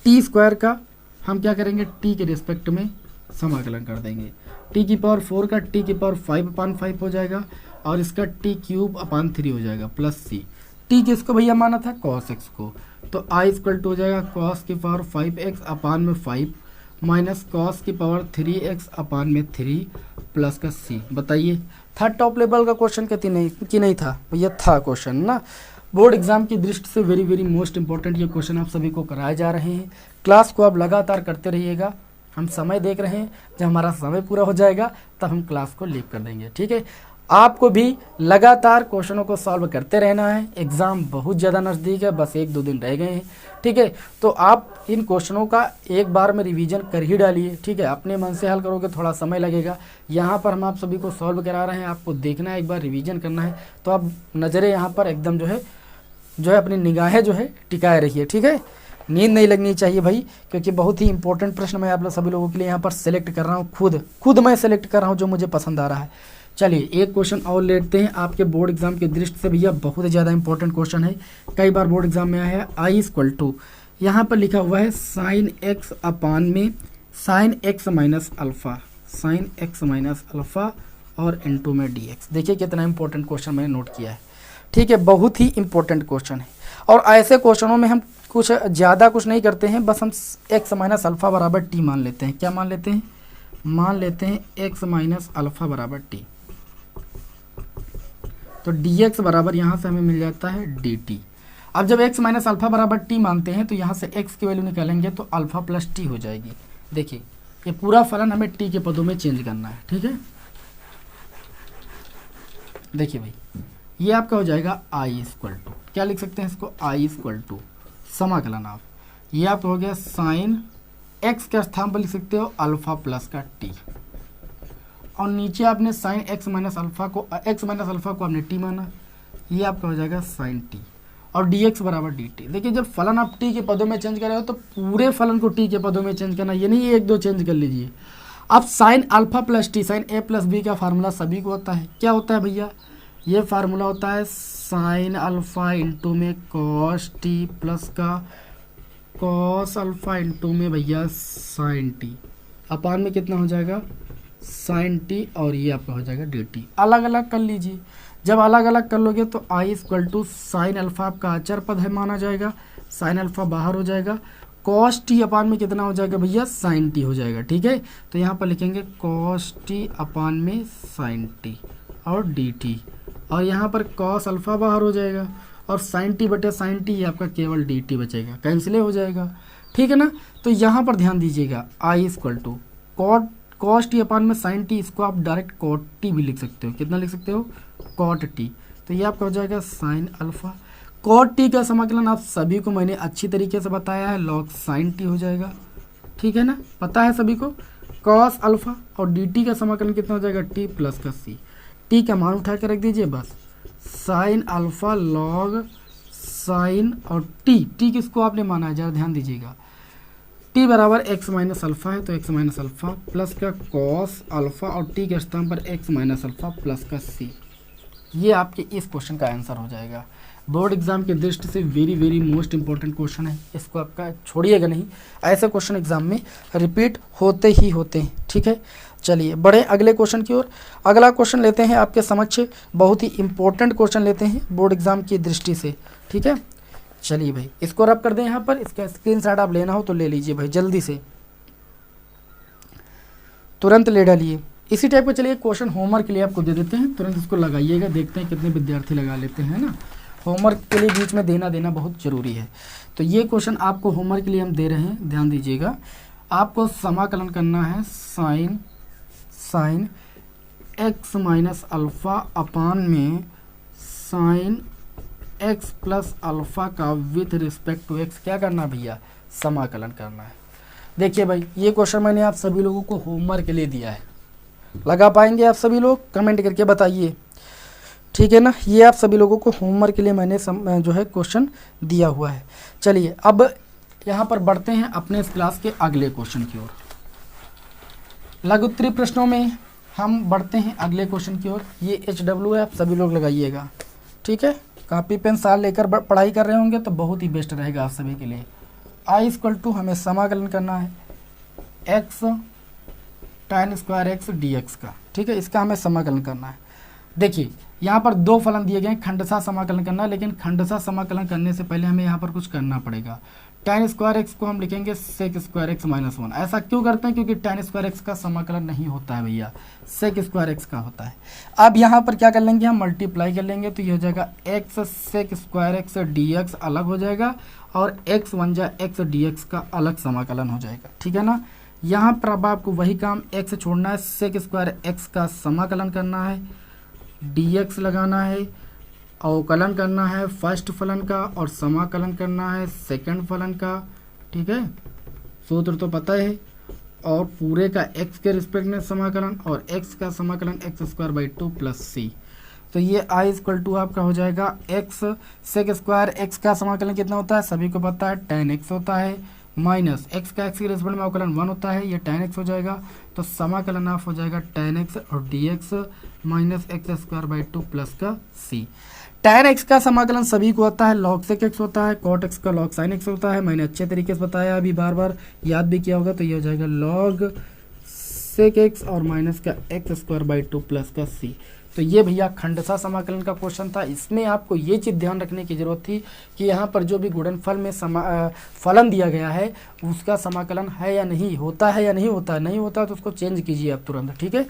टी स्क्वायर का हम क्या करेंगे, टी के रिस्पेक्ट में समाकलन कर देंगे, टी की पावर 4 का टी की पावर 5/5 हो जाएगा और इसका टी क्यूब अपान 3 हो जाएगा प्लस सी। टी किसको भैया माना था, कॉस एक्स को, तो आई इक्वल टू हो जाएगा कॉस की पावर 5x अपान में 5 माइनस कॉस की पावर 3x अपान में 3 प्लस का सी। बताइए था टॉप लेवल का क्वेश्चन कहती नहीं कि नहीं था भैया, था क्वेश्चन ना। बोर्ड एग्जाम की दृष्टि से वेरी वेरी मोस्ट इंपॉर्टेंट ये क्वेश्चन आप सभी को कराए जा रहे हैं। क्लास को आप लगातार करते रहिएगा, हम समय देख रहे हैं, जब हमारा समय पूरा हो जाएगा तब हम क्लास को लीव कर देंगे, ठीक है। आपको भी लगातार क्वेश्चनों को सॉल्व करते रहना है, एग्ज़ाम बहुत ज़्यादा नज़दीक है, बस 1-2 दिन रह गए हैं, ठीक है। तो आप इन क्वेश्चनों का एक बार में रिवीजन कर ही डालिए, ठीक है। अपने मन से हल करोगे थोड़ा समय लगेगा, यहाँ पर हम आप सभी को सॉल्व करा रहे हैं, आपको देखना है, एक बार रिवीजन करना है, तो आप नज़रें यहाँ पर एकदम जो है अपनी निगाहें जो है टिकाए रखिए, ठीक है। नींद नहीं लगनी चाहिए भाई, क्योंकि बहुत ही इंपॉर्टेंट प्रश्न मैं आप लोग सभी लोगों के लिए यहाँ पर सेलेक्ट कर रहा हूँ, खुद मैं सेलेक्ट कर रहा हूँ जो मुझे पसंद आ रहा है। चलिए एक क्वेश्चन और लेते हैं, आपके बोर्ड एग्जाम की दृष्टि से भैया बहुत ज़्यादा इंपॉर्टेंट क्वेश्चन है, कई बार बोर्ड एग्जाम में आया है। आई इक्वल टू, यहाँ पर लिखा हुआ है साइन एक्स अपान में sine x minus alpha, sine x minus alpha और इनटू में डी एक्स। देखिए कितना इंपॉर्टेंट क्वेश्चन मैंने नोट किया है, ठीक है, बहुत ही इंपॉर्टेंट क्वेश्चन है। और ऐसे क्वेश्चनों में हम कुछ ज़्यादा कुछ नहीं करते हैं, बस हम एक्स माइनस अल्फ़ा बराबर टी मान लेते हैं। क्या मान लेते हैं, मान लेते हैं एक्स माइनस अल्फ़ा बराबर टी, तो डी एक्स बराबर यहाँ से हमें मिल जाता है डी टी। अब जब एक्स माइनस अल्फ़ा बराबर टी मानते हैं तो यहाँ से एक्स की वैल्यू निकालेंगे तो अल्फ़ा प्लस टी हो जाएगी। देखिए ये पूरा फलन हमें टी के पदों में चेंज करना है, ठीक है। देखिए भाई ये आपका हो जाएगा आई इक्वल टू, क्या लिख सकते हैं इसको, आई इक्वल टू समाकलन आप, ये आपका हो गया साइन एक्स के स्थान पर लिख सकते हो अल्फ़ा प्लस का टी, और नीचे आपने साइन एक्स माइनस अल्फ़ा को आपने टी माना, ये आपका हो जाएगा साइन टी और डी एक्स बराबर डी टी। देखिए जब फलन आप टी के पदों में चेंज कर रहे हो तो पूरे फलन को टी के पदों में चेंज करना, ये नहीं 1-2 चेंज कर लीजिए। अब sine alpha plus T, sine A plus B का फार्मूला सभी को होता है, क्या होता है भैया, ये फार्मूला होता है साइन अल्फ़ा इंटू में कॉस टी प्लस का कॉस अल्फ़ा इंटू में भैया साइन टी, अपान में कितना हो जाएगा साइन टी और ये आपका हो जाएगा डी टी। अलग अलग कर लीजिए, जब अलग अलग कर लोगे तो आई इक्वल टू साइन अल्फ़ा आपका अचर पद है माना जाएगा, साइन अल्फ़ा बाहर हो जाएगा, कॉस टी अपान में कितना हो जाएगा भैया साइन टी हो जाएगा, ठीक है। तो यहाँ पर लिखेंगे कॉस टी अपान में साइन टी और डी टी, और यहाँ पर कॉस अल्फ़ा बाहर हो जाएगा और साइन टी बटे साइन टी, आपका केवल डी टी बचेगा, कैंसिल हो जाएगा, ठीक है ना। तो यहाँ पर ध्यान दीजिएगा आई equal to cos T upon में साइन टी, इसको आप डायरेक्ट कॉट टी भी लिख सकते हो, कितना लिख सकते हो कॉट टी, तो ये आपका हो जाएगा साइन अल्फ़ा। कॉट टी का समाकलन आप सभी को मैंने अच्छी तरीके से बताया है, लॉग साइन टी हो जाएगा, ठीक है ना, पता है सभी को। कॉस अल्फ़ा और डी टी का समाकलन कितना हो जाएगा टी प्लस का सी, टी का मान उठा कर रख दीजिए बस, साइन अल्फ़ा लॉग साइन और टी किसको आपने माना है जरा ध्यान दीजिएगा, टी बराबर एक्स माइनस अल्फ़ा है तो एक्स माइनस अल्फ़ा प्लस का कॉस अल्फ़ा और टी के स्थान पर एक्स माइनस अल्फ़ा प्लस का सी, ये आपके इस क्वेश्चन का आंसर हो जाएगा। बोर्ड एग्जाम की दृष्टि से very very most important question है, इसको आपका छोड़िएगा नहीं, ऐसे क्वेश्चन एग्जाम में रिपीट होते ही होते हैं। ठीक है, चलिए बढ़े अगले क्वेश्चन की ओर। अगला क्वेश्चन लेते हैं आपके समक्ष, बहुत ही इंपॉर्टेंट क्वेश्चन लेते हैं बोर्ड एग्जाम की दृष्टि से। ठीक है, चलिए भाई इसको रब कर दें यहाँ पर, इसका स्क्रीनशॉट आप लेना हो तो ले लीजिए भाई, जल्दी से तुरंत ले डालिए। इसी टाइप का चलिए क्वेश्चन होमवर्क के लिए आपको दे देते हैं, तुरंत इसको लगाइएगा, देखते हैं कितने विद्यार्थी लगा लेते हैं ना। होमवर्क के लिए बीच में देना बहुत ज़रूरी है। तो ये क्वेश्चन आपको होमवर्क के लिए हम दे रहे हैं, ध्यान दीजिएगा। आपको समाकलन करना है sine x minus alpha upon में साइन एक्स प्लस अल्फ़ा का विथ रिस्पेक्ट टू एक्स क्या करना है भैया, समाकलन करना है। देखिए भाई ये क्वेश्चन मैंने आप सभी लोगों को होमवर्क के लिए दिया है, लगा पाएंगे आप सभी लोग, कमेंट करके बताइए। ठीक है ना, ये आप सभी लोगों को होमवर्क के लिए मैंने जो है क्वेश्चन दिया हुआ है। चलिए अब यहाँ पर बढ़ते हैं अपने इस क्लास के अगले क्वेश्चन की ओर। लघु उत्तरीय प्रश्नों में हम बढ़ते हैं अगले क्वेश्चन की ओर। ये HW है, आप सभी लोग लगाइएगा। ठीक है, कॉपी पेन साथ लेकर पढ़ाई कर रहे होंगे तो बहुत ही बेस्ट रहेगा आप सभी के लिए। I = हमें समाकलन करना है x tan square x dx का। ठीक है, इसका हमें समाकलन करना है। देखिए यहाँ पर दो फलन दिए गए हैं, खंडशः समाकलन करना है, लेकिन खंडशः समाकलन करने से पहले हमें यहाँ पर कुछ करना पड़ेगा। tan स्क्वायर x को हम लिखेंगे sec स्क्वायर x माइनस 1। ऐसा क्यों करते हैं, क्योंकि tan स्क्वायर x का समाकलन नहीं होता है भैया, sec स्क्वायर x का होता है। अब यहाँ पर क्या कर लेंगे, हम मल्टीप्लाई कर लेंगे, तो ये हो जाएगा x sec square x dx अलग हो जाएगा, और x 1 जा x dx का अलग समाकलन हो जाएगा। ठीक है ना, यहाँ पर अब आपको वही काम x छोड़ना है, sec स्क्वायर x का समाकलन करना है, dx लगाना है, अवकलन करना है फर्स्ट फलन का, और समाकलन करना है सेकंड फलन का। ठीक है, सूत्र तो पता है, और पूरे का x के रिस्पेक्ट में समाकलन, और x का समाकलन x² प्लस c। तो ये I = आपका हो जाएगा x sec स्क्वायर x का समाकलन कितना होता है, सभी को पता है tan x होता है, माइनस x का x के रिस्पेक्ट में अवकलन 1 होता है, ये tan x हो जाएगा। तो समाकलन ऑफ हो जाएगा tan x और dx माइनस x² प्लस का c। tan x का समाकलन सभी को आता है, log sec x होता है, cot x का log sin x होता है, मैंने अच्छे तरीके से बताया, अभी बार बार याद भी किया होगा। तो ये हो जाएगा log sec x और माइनस का x² प्लस का c। तो ये भैया खंडशः समाकलन का क्वेश्चन था। इसमें आपको ये चीज़ ध्यान रखने की जरूरत थी कि यहाँ पर जो भी गुणनफल में फलन दिया गया है उसका समाकलन है या नहीं होता है, या नहीं होता है, नहीं होता है तो उसको चेंज कीजिए आप तुरंत। ठीक है,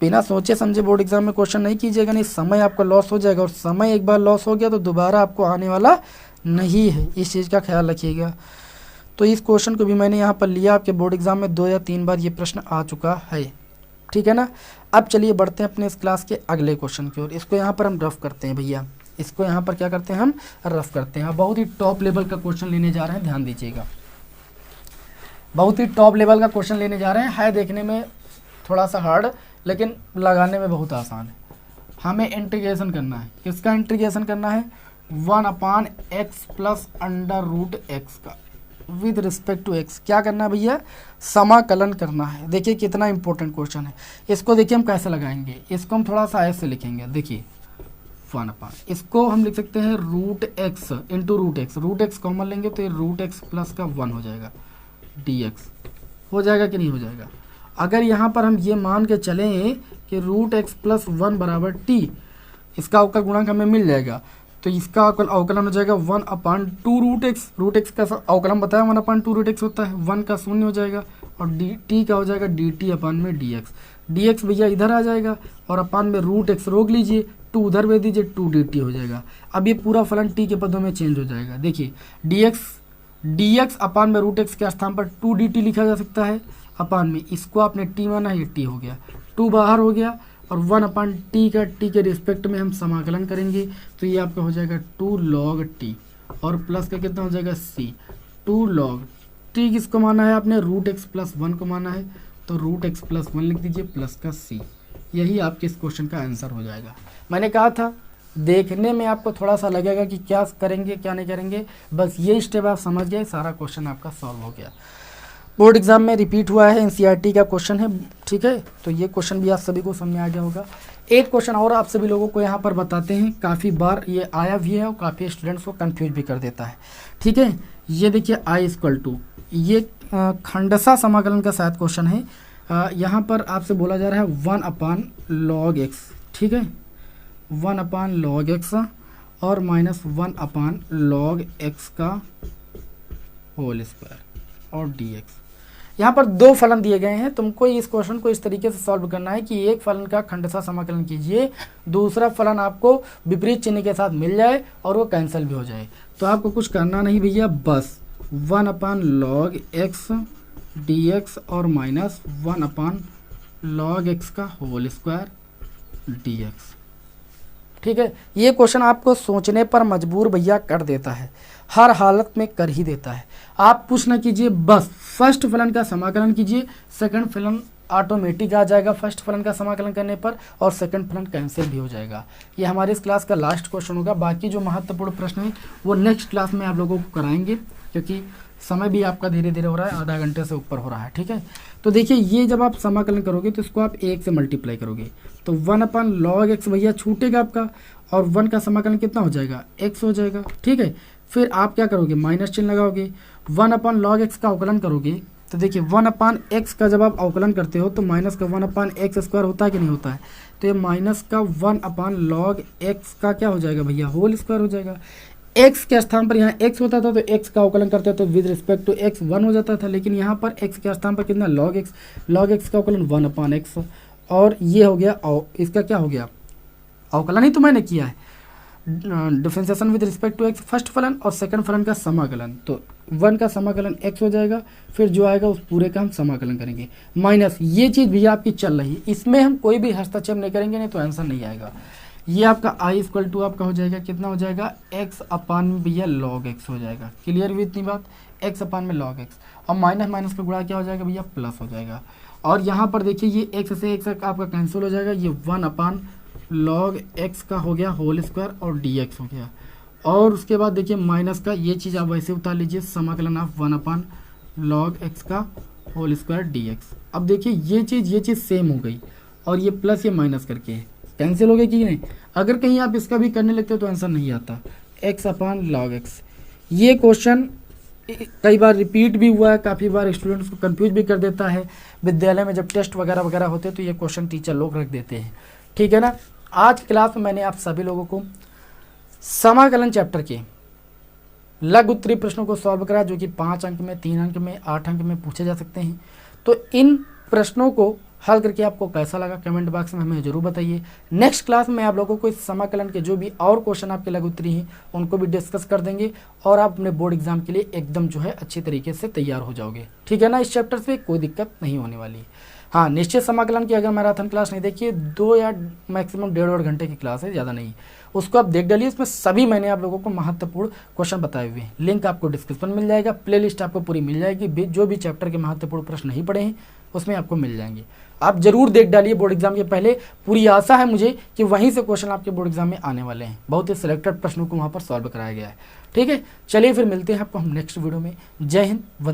बिना सोचे समझे बोर्ड एग्जाम में क्वेश्चन नहीं कीजिएगा, नहीं समय आपका लॉस हो जाएगा, और समय एक बार लॉस हो गया तो दोबारा आपको आने वाला नहीं है, इस चीज़ का ख्याल रखिएगा। तो इस क्वेश्चन को भी मैंने यहाँ पर लिया, आपके बोर्ड एग्जाम में 2 या 3 बार ये प्रश्न आ चुका है। ठीक है ना, अब चलिए बढ़ते हैं अपने इस क्लास के अगले क्वेश्चन की ओर। इसको यहाँ पर हम रफ करते हैं भैया, इसको यहाँ पर क्या करते हैं, हम रफ करते हैं। बहुत ही टॉप लेवल का क्वेश्चन लेने जा रहे हैं, ध्यान दीजिएगा, बहुत ही टॉप लेवल का क्वेश्चन लेने जा रहे हैं। है देखने में थोड़ा सा हार्ड, लेकिन लगाने में बहुत आसान है। हमें इंटीग्रेशन करना है, किसका इंटीग्रेशन करना है, 1/x प्लस √x का विद रिस्पेक्ट टू x। क्या करना है भैया, समाकलन करना है। देखिए कितना इंपॉर्टेंट क्वेश्चन है। इसको देखिए हम कैसे लगाएंगे, इसको हम थोड़ा सा ऐसे लिखेंगे। देखिए 1/, इसको हम लिख सकते हैं √x into √x, √x common लेंगे तो ये √x प्लस का 1 हो जाएगा, dx हो जाएगा कि नहीं हो जाएगा। अगर यहाँ पर हम ये मान के चलें कि √x प्लस 1 बराबर t, इसका अवकल गुणांक हमें मिल जाएगा, तो इसका अवकलन हो जाएगा 1/2 √x। √x का अवकलन बताया 1/2 √x होता है, 1 का 0 हो जाएगा, और टी का हो जाएगा dt/dx। dx भैया इधर आ जाएगा, और अपान में √x रोक लीजिए, 2 उधर भेज दीजिए, 2 dt हो जाएगा। अब ये पूरा फलन t के पदों में चेंज हो जाएगा। देखिए dx अपान में √x के स्थान पर 2 dt लिखा जा सकता है, अपान में इसको आपने t माना, ये t हो गया, 2 बाहर हो गया, और 1/t का t के रिस्पेक्ट में हम समाकलन करेंगे, तो ये आपका हो जाएगा 2 log t, और प्लस का कितना हो जाएगा c, 2 log t किसको माना है आपने, √x प्लस 1 को माना है, तो √x प्लस 1 लिख दीजिए प्लस का c। यही आपके इस क्वेश्चन का आंसर हो जाएगा। मैंने कहा था देखने में आपको थोड़ा सा लगेगा कि क्या करेंगे क्या नहीं करेंगे, बस ये स्टेप आप समझ गए, सारा क्वेश्चन आपका सॉल्व हो गया। बोर्ड एग्जाम में रिपीट हुआ है, एनसीईआरटी का क्वेश्चन है, ठीक है। तो ये क्वेश्चन भी आप सभी को समझ में आ गया होगा। एक क्वेश्चन और आप सभी लोगों को यहाँ पर बताते हैं, काफ़ी बार ये आया भी है और काफ़ी स्टूडेंट्स को कंफ्यूज भी कर देता है, ठीक है। ये देखिए I=2, ये खंडसा समाकलन का शायद क्वेश्चन है। यहाँ पर आपसे बोला जा रहा है 1/log x, ठीक है, 1/log x और -1/log x का होल स्क्वायर और dx। यहाँ पर दो फलन दिए गए हैं, तुमको इस क्वेश्चन को इस तरीके से सॉल्व करना है कि एक फलन का खंडसा समाकलन कीजिए, दूसरा फलन आपको विपरीत चिन्ह के साथ मिल जाए और वो कैंसिल भी हो जाए। तो आपको कुछ करना नहीं भैया, बस 1/log x dx और -1/log x का होल स्क्वायर dx, ठीक है। ये क्वेश्चन आपको सोचने पर मजबूर भैया कर देता है, हर हालत में कर ही देता है। आप कुछ ना कीजिए, बस फर्स्ट फलन का समाकलन कीजिए, सेकंड फलन ऑटोमेटिक आ जाएगा फर्स्ट फलन का समाकलन करने पर, और सेकंड फलन कैंसिल भी हो जाएगा। ये हमारे इस क्लास का लास्ट क्वेश्चन होगा। बाकी जो महत्वपूर्ण प्रश्न है वो नेक्स्ट क्लास में आप लोगों को कराएंगे, क्योंकि समय भी आपका धीरे धीरे हो रहा है, आधा घंटे से ऊपर हो रहा है, ठीक है। तो देखिए, ये जब आप समाकलन करोगे तो इसको आप 1 से मल्टीप्लाई करोगे तो 1/log x भैया छूटेगा आपका, और 1 का समाकलन कितना हो जाएगा, x हो जाएगा, ठीक है। फिर आप क्या करोगे, माइनस चिन्ह लगाओगे, 1/log x का अवकलन करोगे तो देखिए 1/x का जब आप अवकलन करते हो तो माइनस का 1/x² होता है कि नहीं होता है, तो ये माइनस का 1/log x का क्या हो जाएगा भैया, होल स्क्वायर हो जाएगा। x के स्थान पर यहाँ x होता था तो x का अवकलन करते तो विद रिस्पेक्ट टू x 1 हो जाता था, लेकिन यहाँ पर x के स्थान पर कितना log x का अवकलन 1/x, और ये हो गया, और इसका क्या हो गया, अवकलन ही तो मैंने किया है, differentiation with respect to x first फलन और सेकंड फलन का समाकलन, तो 1 का समाकलन x हो जाएगा, फिर जो आएगा उस पूरे का हम समाकलन करेंगे, माइनस ये चीज़ भैया आपकी चल रही है, इसमें हम कोई भी हस्तक्षेप नहीं करेंगे, नहीं तो आंसर नहीं आएगा। ये आपका I=2 आपका हो जाएगा, कितना हो जाएगा, x/भैया log x हो जाएगा, क्लियर हुई इतनी बात, x/log x, और माइनस माइनस का गुणा क्या हो जाएगा भैया, प्लस हो जाएगा। और यहाँ पर देखिए ये x से x आपका कैंसिल हो जाएगा, ये 1/log x का हो गया होल स्क्वायर और dx हो गया, और उसके बाद देखिए माइनस का ये चीज़ आप वैसे उतार लीजिए, समाकलन आप 1/log x का होल स्क्वायर dx। अब देखिए ये चीज़ सेम हो गई, और ये प्लस ये माइनस करके कैंसिल हो गया कि नहीं। अगर कहीं आप इसका भी करने लगते हो तो आंसर नहीं आता, x/log x। ये क्वेश्चन कई बार रिपीट भी हुआ है, काफ़ी बार स्टूडेंट्स को कंफ्यूज भी कर देता है। विद्यालय में जब टेस्ट वगैरह वगैरह होते हैं तो ये क्वेश्चन टीचर लोग रख देते हैं, ठीक है ना। आज क्लास में मैंने आप सभी लोगों को समाकलन चैप्टर के लघु उत्तरीय प्रश्नों को सॉल्व करा, जो कि 5 अंक में, 3 अंक में, 8 अंक में पूछे जा सकते हैं। तो इन प्रश्नों को हल करके आपको कैसा लगा कमेंट बॉक्स में हमें जरूर बताइए। नेक्स्ट क्लास में आप लोगों को इस समाकलन के जो भी और क्वेश्चन आपके लघु उत्तरीय हैं उनको भी डिस्कस कर देंगे, और आप अपने बोर्ड एग्जाम के लिए एकदम जो है अच्छी तरीके से तैयार हो जाओगे, ठीक है ना। इस चैप्टर से कोई दिक्कत नहीं होने वाली है। हाँ, निश्चित समाकलन की अगर मैराथन क्लास नहीं देखिए, 2 या मैक्सिमम 1.5 घंटे की क्लास है, ज़्यादा नहीं, उसको आप देख डालिए। इसमें सभी मैंने आप लोगों को महत्वपूर्ण क्वेश्चन बताए हुए हैं, लिंक आपको डिस्क्रिप्शन मिल जाएगा, प्लेलिस्ट आपको पूरी मिल जाएगी, जो भी चैप्टर के महत्वपूर्ण प्रश्न नहीं पढ़े हैं उसमें आपको मिल जाएंगे। आप जरूर देख डालिए बोर्ड एग्जाम के पहले, पूरी आशा है मुझे कि वहीं से क्वेश्चन आपके बोर्ड एग्जाम में आने वाले हैं। बहुत ही सिलेक्टेड प्रश्नों को वहाँ पर सॉल्व कराया गया है, ठीक है। चलिए फिर मिलते हैं आपको हम नेक्स्ट वीडियो में। जय हिंद, वंदे।